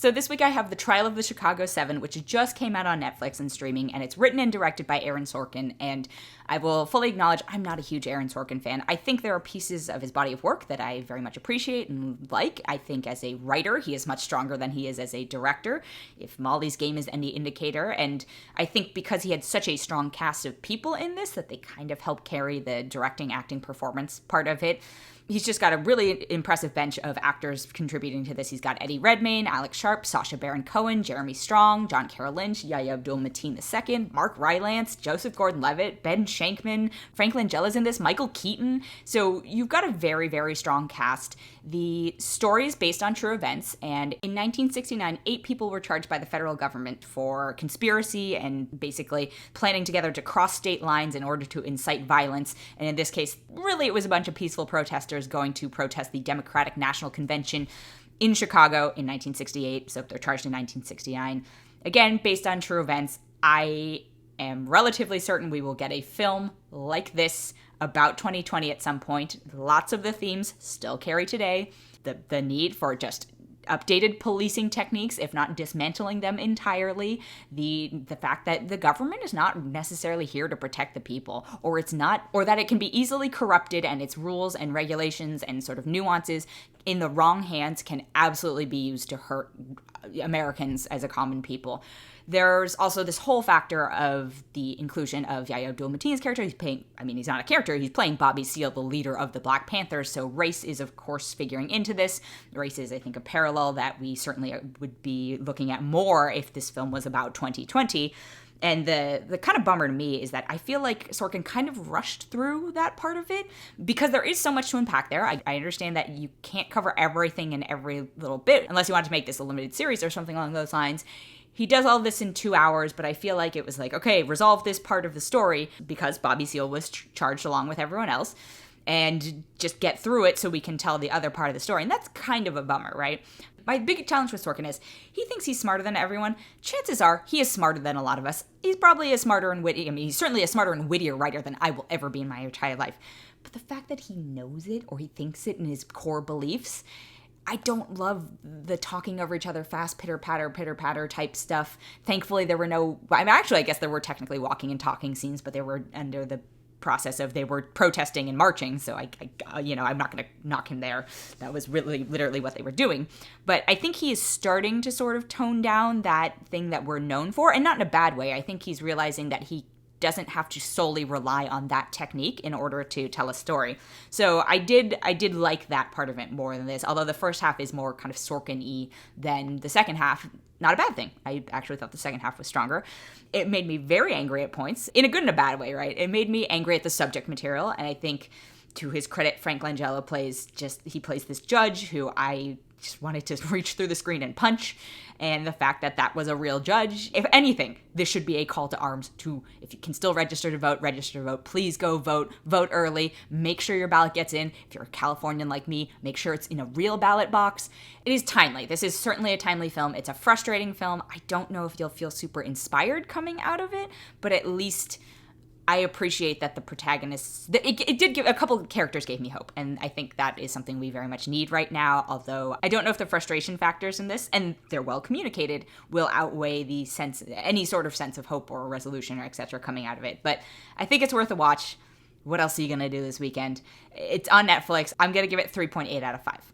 So this week I have The Trial of the Chicago 7, which just came out on Netflix and streaming, and it's written and directed by Aaron Sorkin, and I will fully acknowledge I'm not a huge Aaron Sorkin fan. I think there are pieces of his body of work that I very much appreciate and like. I think as a writer, he is much stronger than he is as a director, if Molly's Game is any indicator, and I think because he had such a strong cast of people in this that they kind of help carry the directing, acting, performance part of it. He's just got a really impressive bench of actors contributing to this. He's got Eddie Redmayne, Alex Sharp, Sacha Baron Cohen, Jeremy Strong, John Carroll Lynch, Yahya Abdul-Mateen II, Mark Rylance, Joseph Gordon-Levitt, Ben Shenkman, Frank Langella's in this, Michael Keaton. So you've got a very, very strong cast. The story is based on true events, and in 1969, 8 people were charged by the federal government for conspiracy and basically planning together to cross state lines in order to incite violence. And in this case, really, it was a bunch of peaceful protesters going to protest the Democratic National Convention in Chicago in 1968, so they're charged in 1969. Again, based on true events, I am relatively certain we will get a film like this about 2020 at some point. Lots of the themes still carry today. The need for just updated policing techniques, if not dismantling them entirely, the fact that the government is not necessarily here to protect the people, or that it can be easily corrupted, and its rules and regulations and sort of nuances in the wrong hands can absolutely be used to hurt Americans as a common people. There's also this whole factor of the inclusion of Yahya Abdul-Mateen's character. He's not a character, he's playing Bobby Seale, the leader of the Black Panthers, so race is, of course, figuring into this. Race is, I think, a parallel that we certainly would be looking at more if this film was about 2020. And the kind of bummer to me is that I feel like Sorkin kind of rushed through that part of it because there is so much to unpack there. I understand that you can't cover everything in every little bit unless you want to make this a limited series or something along those lines. He does all this in 2 hours, but I feel like it was like, okay, resolve this part of the story because Bobby Seale was charged along with everyone else, and just get through it so we can tell the other part of the story. And that's kind of a bummer, right? My big challenge with Sorkin is he thinks he's smarter than everyone. Chances are he is smarter than a lot of us. He's probably a smarter and witty. I mean, he's certainly a smarter and wittier writer than I will ever be in my entire life. But the fact that he knows it, or he thinks it in his core beliefs, I don't love the talking over each other, fast pitter-patter type stuff. Thankfully, there were no... I guess there were technically walking and talking scenes, but they were under the process of they were protesting and marching, so I'm not going to knock him there. That was really literally what they were doing. But I think he is starting to sort of tone down that thing that we're known for, and not in a bad way. I think he's realizing that he doesn't have to solely rely on that technique in order to tell a story. So I did like that part of it more than this, although the first half is more kind of Sorkin-y than the second half. Not a bad thing. I actually thought the second half was stronger. It made me very angry at points, in a good and a bad way, right? It made me angry at the subject material, and I think, to his credit, Frank Langella plays this judge who I just wanted to reach through the screen and punch, and the fact that that was a real judge. If anything, this should be a call to arms to, if you can still register to vote, please go vote early, make sure your ballot gets in. If you're a Californian like me, make sure it's in a real ballot box. It is timely. This is certainly a timely film. It's a frustrating film. I don't know if you'll feel super inspired coming out of it, but at least I appreciate that the protagonists, it did give, a couple of characters gave me hope, and I think that is something we very much need right now, although I don't know if the frustration factors in this, and they're well communicated, will outweigh the sense, any sort of sense of hope or resolution or etc. coming out of it. But I think it's worth a watch. What else are you going to do this weekend? It's on Netflix. I'm going to give it 3.8 out of 5.